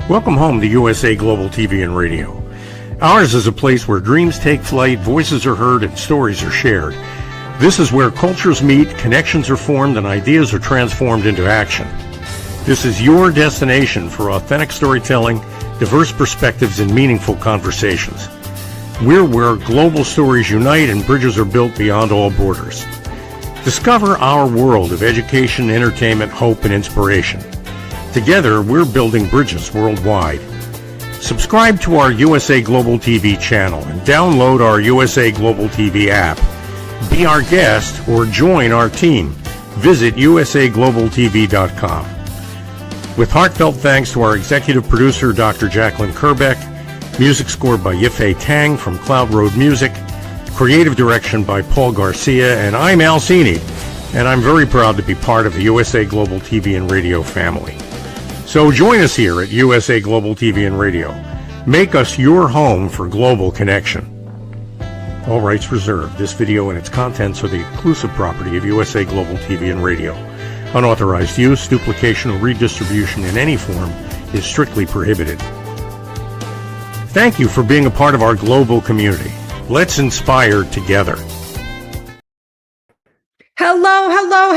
Welcome home to USA Global TV and Radio. Ours is a place where dreams take flight, voices are heard, and stories are shared. This is where cultures meet, connections are formed, and ideas are transformed into action. This is your destination for authentic storytelling, diverse perspectives, and meaningful conversations. We're where global stories unite and bridges are built beyond all borders. Discover our world of education, entertainment, hope, and inspiration. Together, we're building bridges worldwide. Subscribe to our USA Global TV channel and download our USA Global TV app. Be our guest or join our team. Visit usaglobaltv.com. With heartfelt thanks to our executive producer, Dr. Jacqueline Kerbeck, music scored by Yifei Tang from Cloud Road Music, creative direction by Paul Garcia, and I'm Al Cini, and I'm very proud to be part of the USA Global TV and Radio family. So join us here at USA Global TV and Radio. Make us your home for global connection. All rights reserved. This video and its contents are the exclusive property of USA Global TV and Radio. Unauthorized use, duplication, or redistribution in any form is strictly prohibited. Thank you for being a part of our global community. Let's inspire together.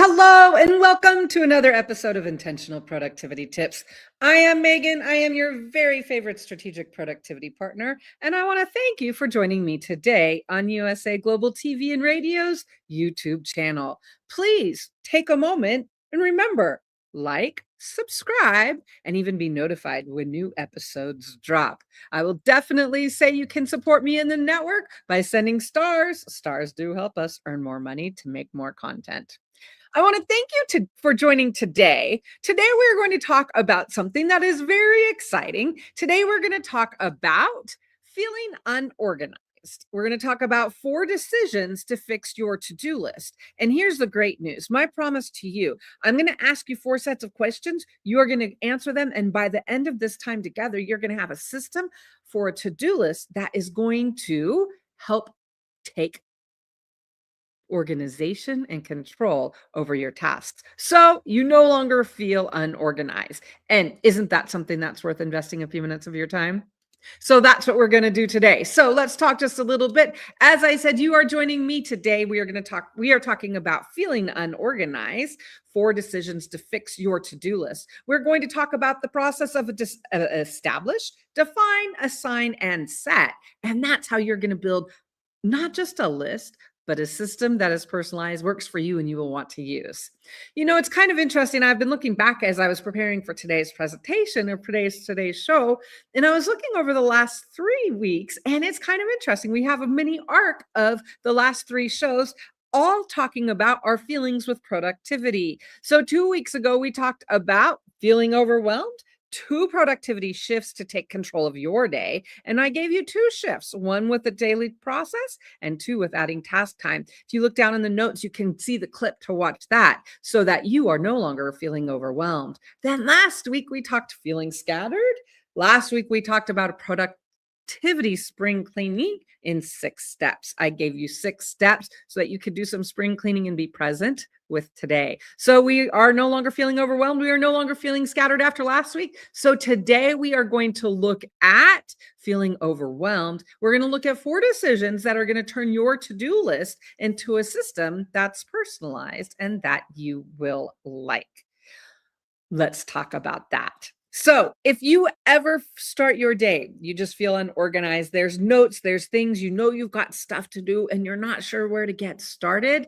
Hello, and welcome to another episode of Intentional Productivity Tips. I am Megan. I am your very favorite strategic productivity partner, and I want to thank you for joining me today on USA Global TV and Radio's YouTube channel. Please take a moment and remember, like, subscribe, and even be notified when new episodes drop. I will definitely say you can support me in the network by sending stars. Stars do help us earn more money to make more content. I want to thank you for joining today. Today, we're going to talk about something that is very exciting. Today, we're going to talk about feeling unorganized. We're going to talk about 4 decisions to fix your to-do list. And here's the great news. My promise to you, I'm going to ask you 4 sets of questions. You're going to answer them. And by the end of this time together, you're going to have a system for a to-do list that is going to help take organization and control over your tasks. So you no longer feel unorganized. And isn't that something that's worth investing a few minutes of your time? So that's what we're going to do today. So let's talk just a little bit. As I said, you are joining me today. We are talking about feeling unorganized, 4 decisions to fix your to-do list. We're going to talk about the process of establish, define, assign, and set. And that's how you're going to build not just a list, but a system that is personalized, works for you, and you will want to use. You know, it's kind of interesting. I've been looking back as I was preparing for today's presentation or today's show, and I was looking over the last 3 weeks, and it's kind of interesting. We have a mini arc of the last 3 shows, all talking about our feelings with productivity. So 2 weeks ago, we talked about feeling overwhelmed, 2 productivity shifts to take control of your day. And I gave you 2 shifts, 1 with the daily process and 2 with adding task time. If you look down in the notes, you can see the clip to watch that so that you are no longer feeling overwhelmed. Then last week, we talked feeling scattered. Last week, we talked about a productivity spring cleaning in 6 steps. I gave you 6 steps so that you could do some spring cleaning and be present with today. So we are no longer feeling overwhelmed. We are no longer feeling scattered after last week. So today we are going to look at feeling overwhelmed. We're going to look at 4 decisions that are going to turn your to-do list into a system that's personalized and that you will like. Let's talk about that. So if you ever start your day, you just feel unorganized, there's notes, there's things, you know you've got stuff to do and you're not sure where to get started,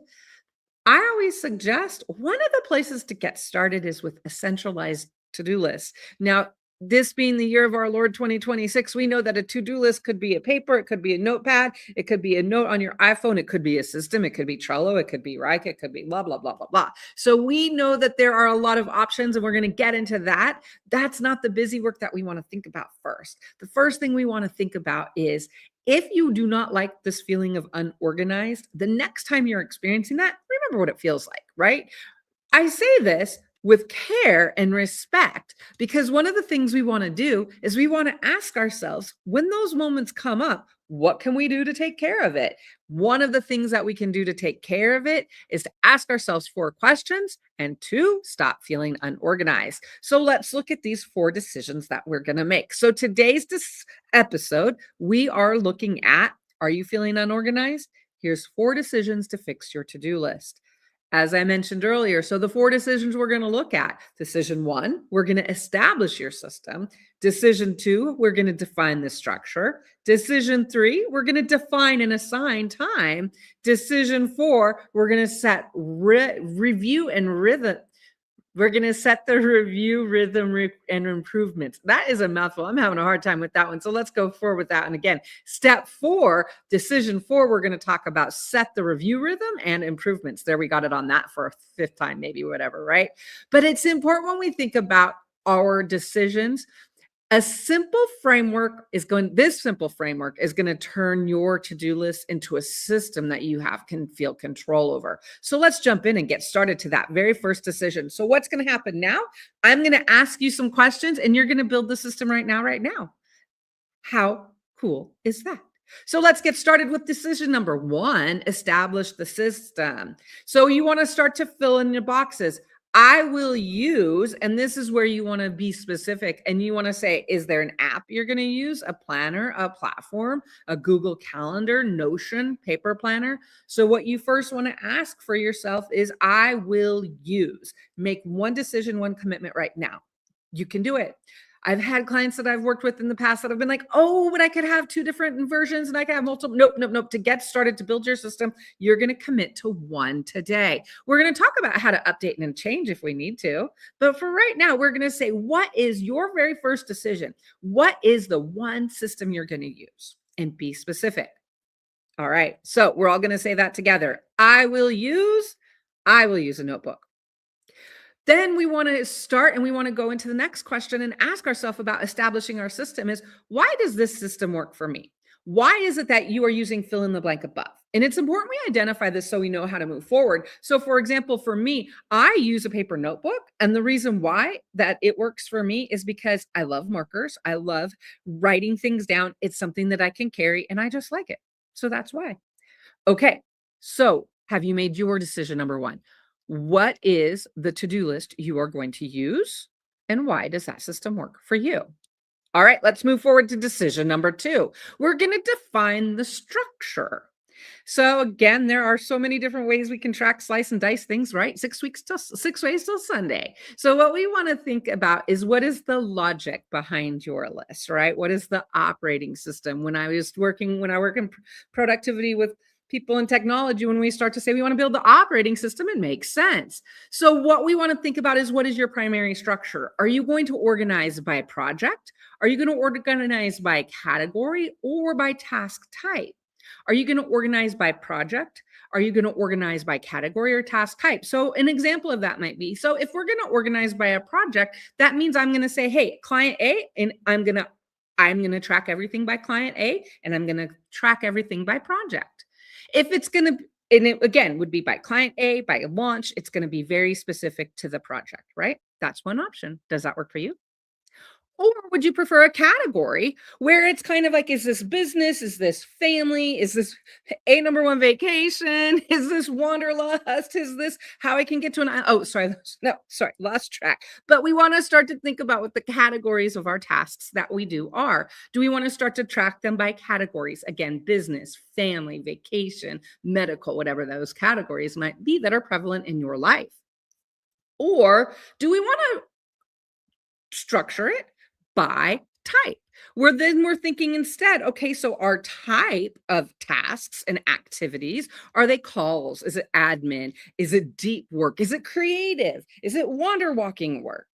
I always suggest one of the places to get started is with a centralized to-do list. Now, this being the year of our Lord 2026, we know that a to-do list could be a paper, it could be a notepad, it could be a note on your iPhone, it could be a system, it could be Trello, it could be Rike, it could be blah, blah, blah, blah, blah. So we know that there are a lot of options and we're going to get into that. That's not the busy work that we want to think about first. The first thing we want to think about is if you do not like this feeling of unorganized, the next time you're experiencing that, remember what it feels like, right? I say this with care and respect, because one of the things we want to do is we want to ask ourselves, when those moments come up, what can we do to take care of it? One of the things that we can do to take care of it is to ask ourselves 4 questions, and 2, stop feeling unorganized. So let's look at these 4 decisions that we're going to make. So today's episode, we are looking at, are you feeling unorganized? Here's 4 decisions to fix your to-do list. As I mentioned earlier, so the 4 decisions we're going to look at. Decision 1, we're going to establish your system. Decision 2, we're going to define the structure. Decision 3, we're going to define and assign time. Decision 4, we're going to set review and rhythm. We're going to set the review, rhythm, and improvements. That is a mouthful. I'm having a hard time with that one. So let's go forward with that. And again, step 4, decision 4, we're going to talk about set the review, rhythm, and improvements. There, we got it on that for a 5th time, maybe, whatever, right? But it's important when we think about our decisions. This simple framework is going to turn your to-do list into a system that you can feel control over. So let's jump in and get started to that very first decision. So what's going to happen now? I'm going to ask you some questions, and you're going to build the system right now. How cool is that? So let's get started with decision number 1, establish the system. So you want to start to fill in your boxes. I will use, and this is where you want to be specific, and you want to say, is there an app you're going to use, a planner, a platform, a Google Calendar, Notion, paper planner? So what you first want to ask for yourself is, I will use. Make one decision, one commitment right now. You can do it. I've had clients that I've worked with in the past that have been like, oh, but I could have 2 different versions and I could have multiple. Nope. To get started, to build your system, you're going to commit to 1 today. We're going to talk about how to update and change if we need to. But for right now, we're going to say, what is your very first decision? What is the 1 system you're going to use? And be specific. All right. So we're all going to say that together. I will use a notebook. Then we want to start and we want to go into the next question and ask ourselves about establishing our system is, why does this system work for me? Why is it that you are using fill in the blank above? And it's important we identify this so we know how to move forward. So for example, for me, I use a paper notebook. And the reason why that it works for me is because I love markers. I love writing things down. It's something that I can carry and I just like it. So that's why. Okay. So have you made your decision number 1? What is the to-do list you are going to use? And why does that system work for you? All right, let's move forward to decision number 2. We're going to define the structure. So again, there are so many different ways we can track, slice, and dice things, right? 6 ways till Sunday. So what we want to think about is, what is the logic behind your list, right? What is the operating system? When I work in productivity with people in technology, when we start to say we want to build the operating system, it makes sense. So what we want to think about is, what is your primary structure? Are you going to organize by project? Are you going to organize by category or by task type? Are you going to organize by project? Are you going to organize by category or task type? So an example of that might be, so if we're going to organize by a project, that means I'm going to say, hey, client A, and I'm going to track everything by client A, and I'm going to track everything by project. If it's going to, and it again would be by client A, by launch, it's going to be very specific to the project, right? That's one option. Does that work for you? Or would you prefer a category where it's kind of like, is this business? Is this family? Is this a number 1 vacation? Is this wanderlust? Is this how I can get to lost track. But we want to start to think about what the categories of our tasks that we do are. Do we want to start to track them by categories? Again, business, family, vacation, medical, whatever those categories might be that are prevalent in your life. Or do we want to structure it by type? We're thinking instead, okay, so our type of tasks and activities, are they calls? Is it admin? Is it deep work? Is it creative? Is it wander walking work?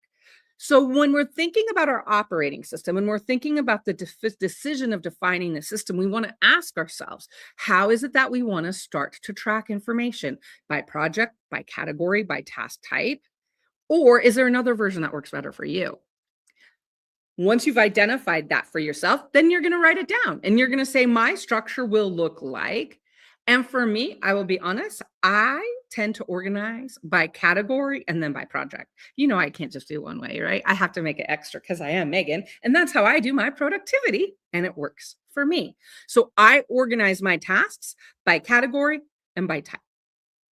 So when we're thinking about our operating system and we're thinking about the decision of defining the system, we want to ask ourselves, how is it that we want to start to track information? By project, by category, by task type? Or is there another version that works better for you? Once you've identified that for yourself, then you're going to write it down and you're going to say, my structure will look like And for me, I will be honest, I tend to organize by category and then by project. I can't just do one way, right? I have to make it extra because I am Megan. And that's how I do my productivity. And it works for me. So I organize my tasks by category and by type.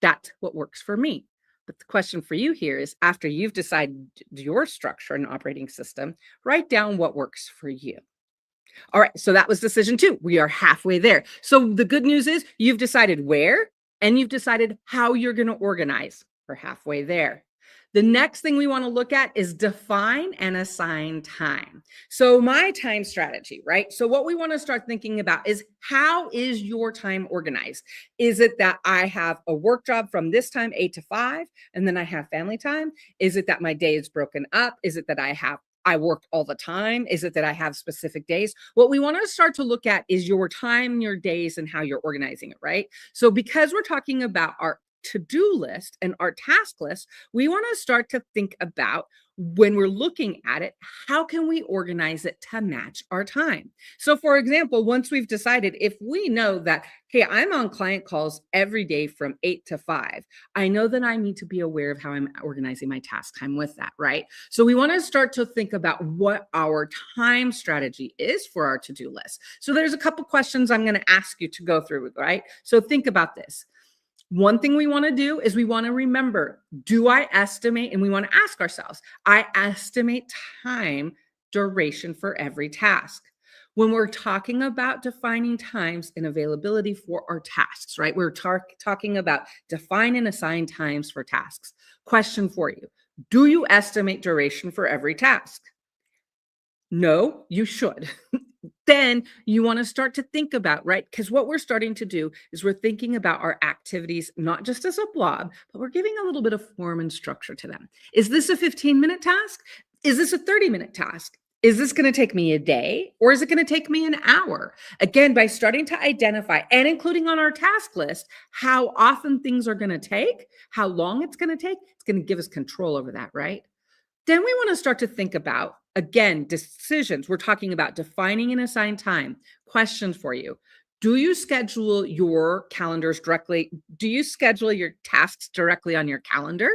That's what works for me. But the question for you here is after you've decided your structure and operating system, write down what works for you. All right, so that was decision 2. We are halfway there. So the good news is you've decided where and you've decided how you're going to organize. We're halfway there. The next thing we want to look at is define and assign time. So my time strategy, right? So what we want to start thinking about is how is your time organized? Is it that I have a work job from this time 8 to 5 and then I have family time? Is it that my day is broken up? Is it that I work all the time? Is it that I have specific days? What we want to start to look at is your time, your days, and how you're organizing it, right? So because we're talking about our to-do list and our task list, we want to start to think about when we're looking at it, how can we organize it to match our time? So for example, once we've decided, if we know that, hey, I'm on client calls every day from 8 to 5, I know that I need to be aware of how I'm organizing my task time with that, right? So we want to start to think about what our time strategy is for our to-do list. So there's a couple questions I'm going to ask you to go through, right? So think about this. One thing we want to do is we want to remember, do I estimate? And we want to ask ourselves, I estimate time duration for every task. When we're talking about defining times and availability for our tasks, right? We're talking about define and assign times for tasks. Question for you. Do you estimate duration for every task? No, you should. Then you want to start to think about, right? Because what we're starting to do is we're thinking about our activities, not just as a blob, but we're giving a little bit of form and structure to them. Is this a 15-minute task? Is this a 30-minute task? Is this going to take me a day or is it going to take me an hour? Again, by starting to identify and including on our task list how often things are going to take, how long it's going to take, it's going to give us control over that, right? Then we want to start to think about, again, decisions. We're talking about defining and assign time. Questions for you. Do you schedule your calendars directly? Do you schedule your tasks directly on your calendar?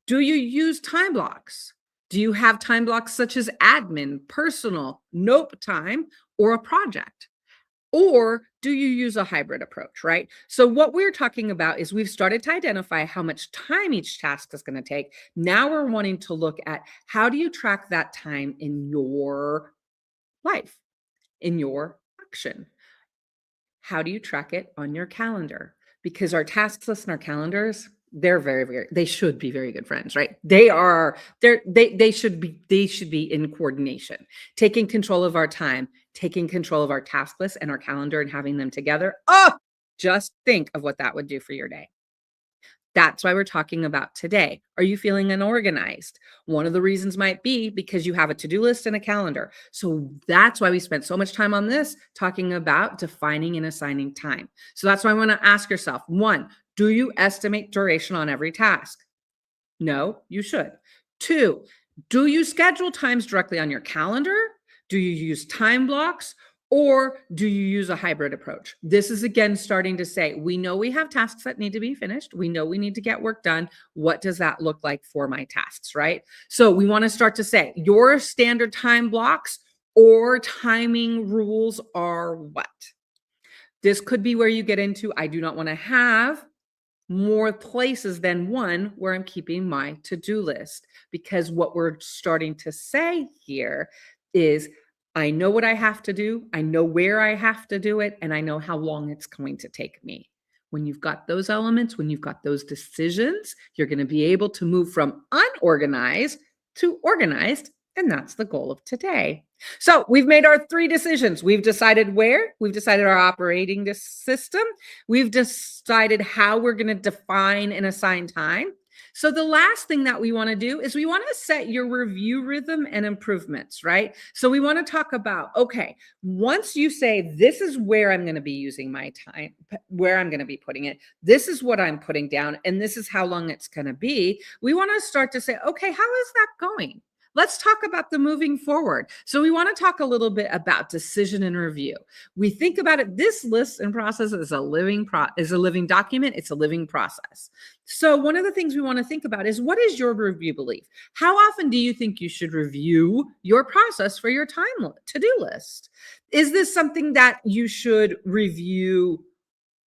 Do you use time blocks? Do you have time blocks such as admin, personal, nope time, or a project? Or do you use a hybrid approach, right? So what we're talking about is we've started to identify how much time each task is going to take. Now we're wanting to look at how do you track that time in your life, in your action? How do you track it on your calendar? Because our task lists and our calendars, they're they should be very good friends, right? They should be in coordination, taking control of our time, taking control of our task list and our calendar and having them together. Oh, just think of what that would do for your day. That's why we're talking about today. Are you feeling unorganized? One of the reasons might be because you have a to-do list and a calendar. So that's why we spent so much time on this, talking about defining and assigning time. So that's why I want to ask yourself, 1, do you estimate duration on every task? No, you should. 2, do you schedule times directly on your calendar? Do you use time blocks? Or do you use a hybrid approach? This is again starting to say, we know we have tasks that need to be finished. We know we need to get work done. What does that look like for my tasks, right? So we want to start to say your standard time blocks or timing rules are what? This could be where you get into, I do not want to have more places than one where I'm keeping my to-do list, because what we're starting to say here is I know what I have to do, I know where I have to do it, and I know how long it's going to take me. When you've got those elements, when you've got those decisions, you're going to be able to move from unorganized to organized, and that's the goal of today. So we've made our 3 decisions. We've decided where, we've decided our operating system, we've decided how we're going to define and assign time. So the last thing that we want to do is we want to set your review rhythm and improvements, right? So we want to talk about, okay, once you say, this is where I'm going to be using my time, where I'm going to be putting it, this is what I'm putting down, and this is how long it's going to be. We want to start to say, okay, how is that going? let's talk about the moving forward. So we want to talk a little bit about decision and review. We think about it, this list and process is a living document, it's a living process. So one of the things we want to think about is, what is your review belief? How often do you think you should review your process for your to-do list? Is this something that you should review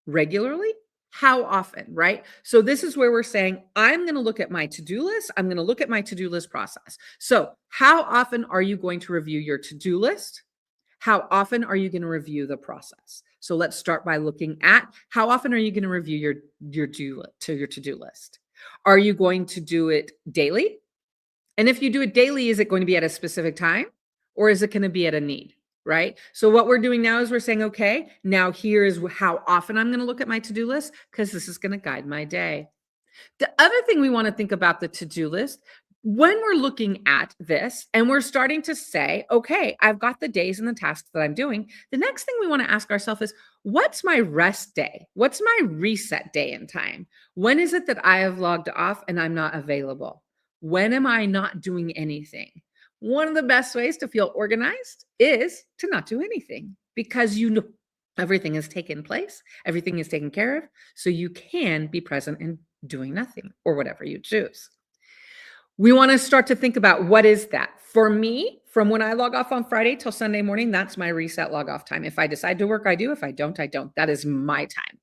regularly? How often, right? So this is where we're saying, I'm going to look at my to-do list. I'm going to look at my to-do list process. So how often are you going to review your to-do list? How often are you going to review the process? So let's start by looking at, how often are you going to review your to-do list? Are you going to do it daily? And if you do it daily, is it going to be at a specific time, or is it going to be at a need? Right? So what we're doing now is we're saying, okay, now here is how often I'm going to look at my to-do list, because this is going to guide my day. The other thing we want to think about the to-do list, when we're looking at this and we're starting to say, okay, I've got the days and the tasks that I'm doing, the next thing we want to ask ourselves is, what's my rest day? What's my reset day in time? When is it that I have logged off and I'm not available? When am I not doing anything? One of the best ways to feel organized is to not do anything, because you know everything has taken place, everything is taken care of, so you can be present in doing nothing or whatever you choose. We want to start to think about, what is that? For me, from when I log off on Friday till Sunday morning, that's my reset log off time. If I decide to work, I do. If I don't, I don't. That is my time.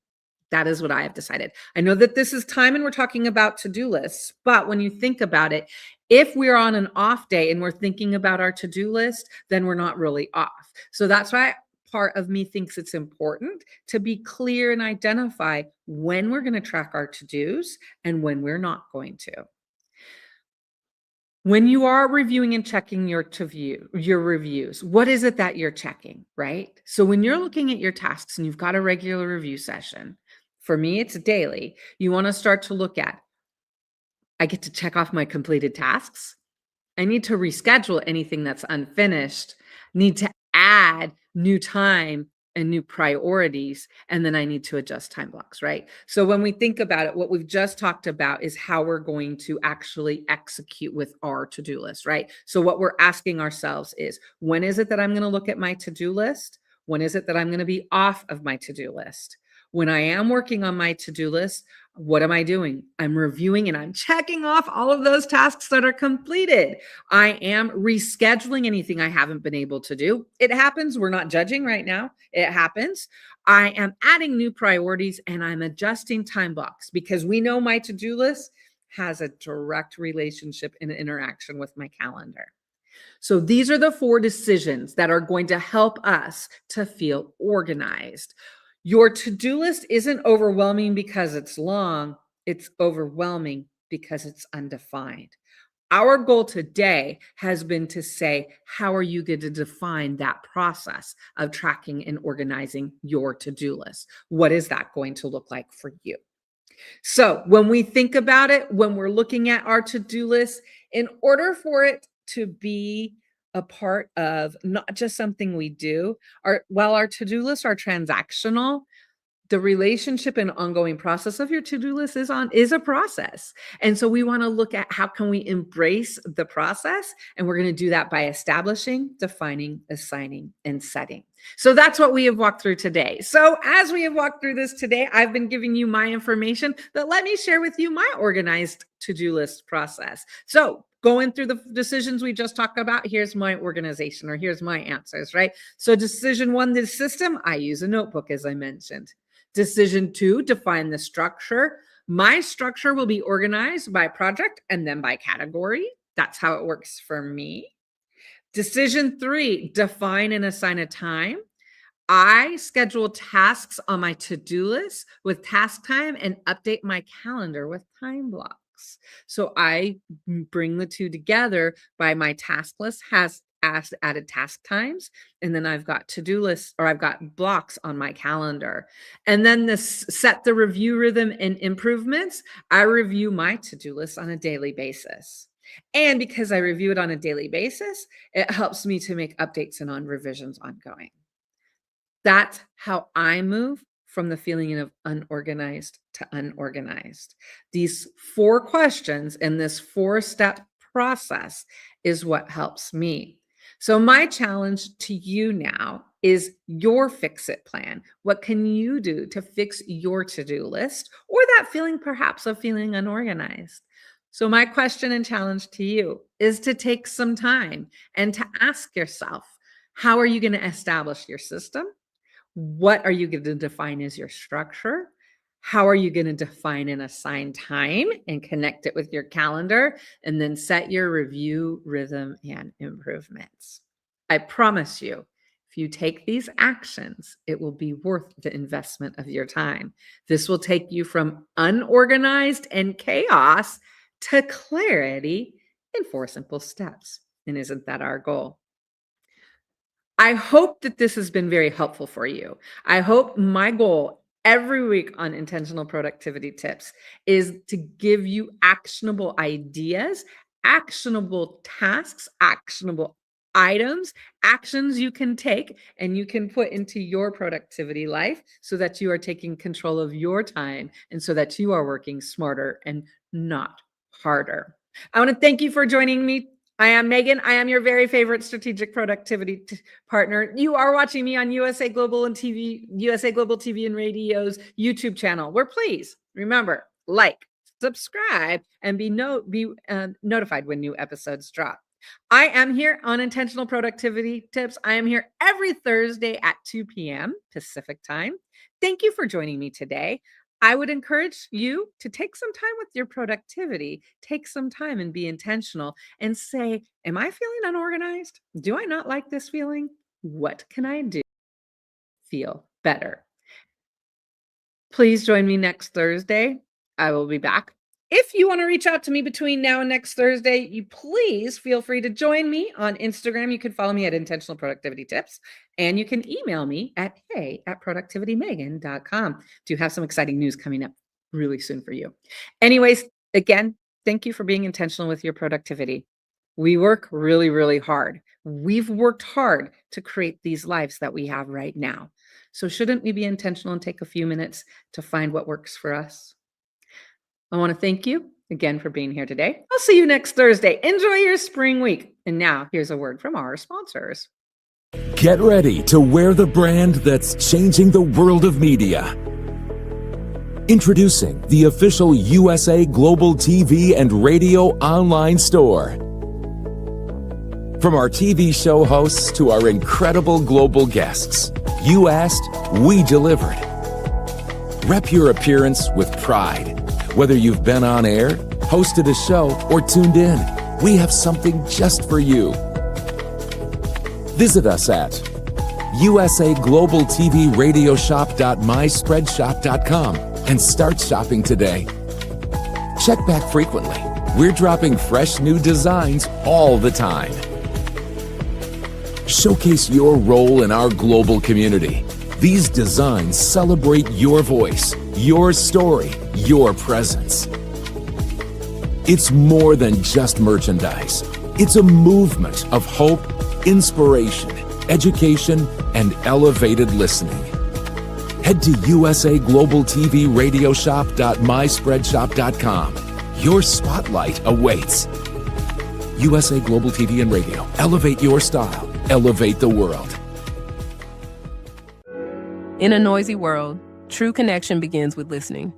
That is what I have decided. I know that this is time and we're talking about to-do lists, but when you think about it, if we're on an off day and we're thinking about our to-do list, then we're not really off. So that's why part of me thinks it's important to be clear and identify when we're going to track our to-dos and when we're not going to. When you are reviewing and checking your reviews, what is it that you're checking, right? So when you're looking at your tasks and you've got a regular review session, for me, it's daily. You want to start to look at, I get to check off my completed tasks. I need to reschedule anything that's unfinished, need to add new time and new priorities, and then I need to adjust time blocks, right? So when we think about it, what we've just talked about is how we're going to actually execute with our to-do list, right? So what we're asking ourselves is, when is it that I'm going to look at my to-do list? When is it that I'm going to be off of my to-do list? When I am working on my to-do list, what am I doing? I'm reviewing and I'm checking off all of those tasks that are completed. I am rescheduling anything I haven't been able to do. It happens. We're not judging right now. It happens. I am adding new priorities and I'm adjusting time blocks, because we know my to-do list has a direct relationship and interaction with my calendar. So these are the 4 decisions that are going to help us to feel organized. Your to-do list isn't overwhelming because it's long. It's overwhelming because it's undefined. Our goal today has been to say, how are you going to define that process of tracking and organizing your to-do list? What is that going to look like for you? So when we think about it, when we're looking at our to-do list, in order for it to be a part of not just something we do, while our to-do lists are transactional, the relationship and ongoing process of your to-do list is a process. And so we want to look at, how can we embrace the process? And we're going to do that by establishing, defining, assigning, and setting. So that's what we have walked through today. So as we have walked through this today, I've been giving you my information, but let me share with you my organized to-do list process. So going through the decisions we just talked about, here's my organization, or here's my answers, right? So decision 1, the system, I use a notebook, as I mentioned. Decision 2, define the structure. My structure will be organized by project and then by category. That's how it works for me. Decision 3, define and assign a time. I schedule tasks on my to-do list with task time and update my calendar with time blocks. So I bring the two together by my task list has added task times, and then I've got to-do lists, or I've got blocks on my calendar. And then this set the review rhythm and improvements. I review my to-do list on a daily basis. And because I review it on a daily basis, it helps me to make updates and on revisions ongoing. That's how I move from the feeling of unorganized to unorganized. These 4 questions and this 4-step process is what helps me. So my challenge to you now is your fix it plan. What can you do to fix your to-do list or that feeling perhaps of feeling unorganized? So my question and challenge to you is to take some time and to ask yourself, how are you going to establish your system? What are you going to define as your structure? How are you going to define and assign time and connect it with your calendar? And then set your review, rhythm, and improvements. I promise you, if you take these actions, it will be worth the investment of your time. This will take you from unorganized and chaos to clarity in 4 simple steps. And isn't that our goal? I hope that this has been very helpful for you. I hope my goal every week on Intentional Productivity Tips is to give you actionable ideas, actionable tasks, actionable items, actions you can take and you can put into your productivity life so that you are taking control of your time and so that you are working smarter and not harder. I want to thank you for joining me. I am Megan. I am your very favorite strategic productivity partner. You are watching me on USA Global and TV, USA Global TV and Radio's YouTube channel, where please remember, like, subscribe, and be notified when new episodes drop. I am here on Intentional Productivity Tips. I am here every Thursday at 2 p.m. Pacific time. Thank you for joining me today. I would encourage you to take some time with your productivity, take some time and be intentional and say, am I feeling unorganized? Do I not like this feeling? What can I do to feel better? Please join me next Thursday. I will be back. If you want to reach out to me between now and next Thursday, you please feel free to join me on Instagram. You can follow me at Intentional Productivity Tips, and you can email me at hey@productivitymegan.com. Do have some exciting news coming up really soon for you. Anyways, again, thank you for being intentional with your productivity. We work really, really hard. We've worked hard to create these lives that we have right now. So shouldn't we be intentional and take a few minutes to find what works for us? I want to thank you again for being here today. I'll see you next Thursday. Enjoy your spring week. And now here's a word from our sponsors. Get ready to wear the brand that's changing the world of media. Introducing the official USA Global TV and Radio online store. From our TV show hosts to our incredible global guests, you asked, we delivered. Rep your appearance with pride. Whether you've been on air, hosted a show, or tuned in, we have something just for you. Visit us at usaglobaltvradiosshop.myspreadshop.com and start shopping today. Check back frequently. We're dropping fresh new designs all the time. Showcase your role in our global community. These designs celebrate your voice, your story, your presence. It's more than just merchandise. It's a movement of hope, inspiration, education, and elevated listening. Head to usaglobaltvradiosshop.myspreadshop.com. Your spotlight awaits. USA Global TV and Radio. Elevate your style. Elevate the world. In a noisy world, true connection begins with listening.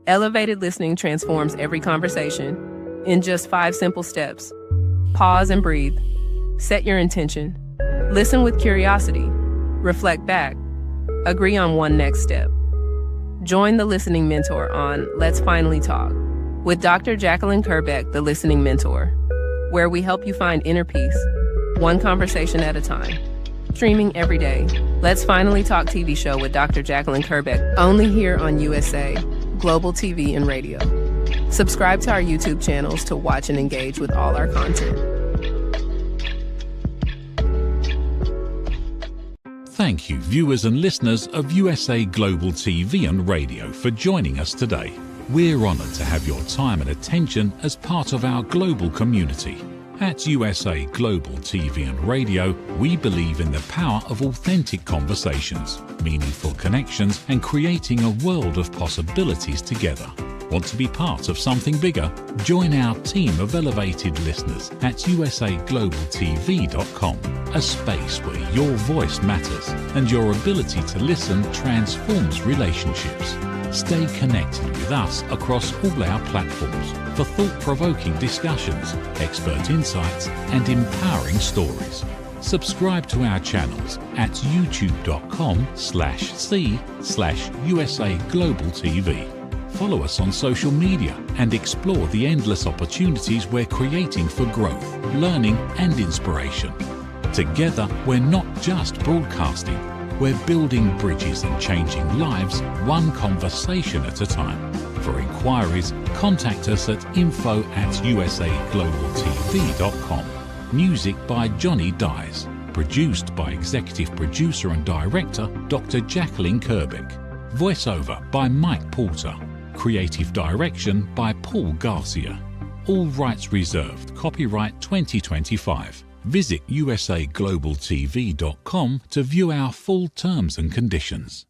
Elevated listening transforms every conversation in just 5 simple steps. Pause and breathe. Set your intention. Listen with curiosity. Reflect back. Agree on one next step. Join the Listening Mentor on Let's Finally Talk with Dr. Jacqueline Kerbeck, the Listening Mentor, where we help you find inner peace, one conversation at a time. Streaming every day. Let's Finally Talk TV show with Dr. Jacqueline Kerbeck, only here on USA Global TV and Radio. Subscribe to our YouTube channels to watch and engage with all our content. Thank you, viewers and listeners of USA Global TV and Radio, for joining us today. We're honored to have your time and attention as part of our global community. At USA Global TV and Radio, we believe in the power of authentic conversations, meaningful connections, and creating a world of possibilities together. Want to be part of something bigger? Join our team of elevated listeners at usaglobaltv.com, a space where your voice matters and your ability to listen transforms relationships. Stay connected with us across all our platforms for thought-provoking discussions, expert insights, and empowering stories. Subscribe to our channels at youtube.com/c/USA-Global-TV. Follow us on social media and explore the endless opportunities we're creating for growth, learning, and inspiration. Together, we're not just broadcasting, we're building bridges and changing lives one conversation at a time. For inquiries, contact us at info@usaglobaltv.com. Music by Johnny Dyes. Produced by Executive Producer and Director Dr. Jacqueline Kerbeck. Voiceover by Mike Porter. Creative Direction by Paul Garcia. All rights reserved. Copyright 2025. Visit usaglobaltv.com to view our full terms and conditions.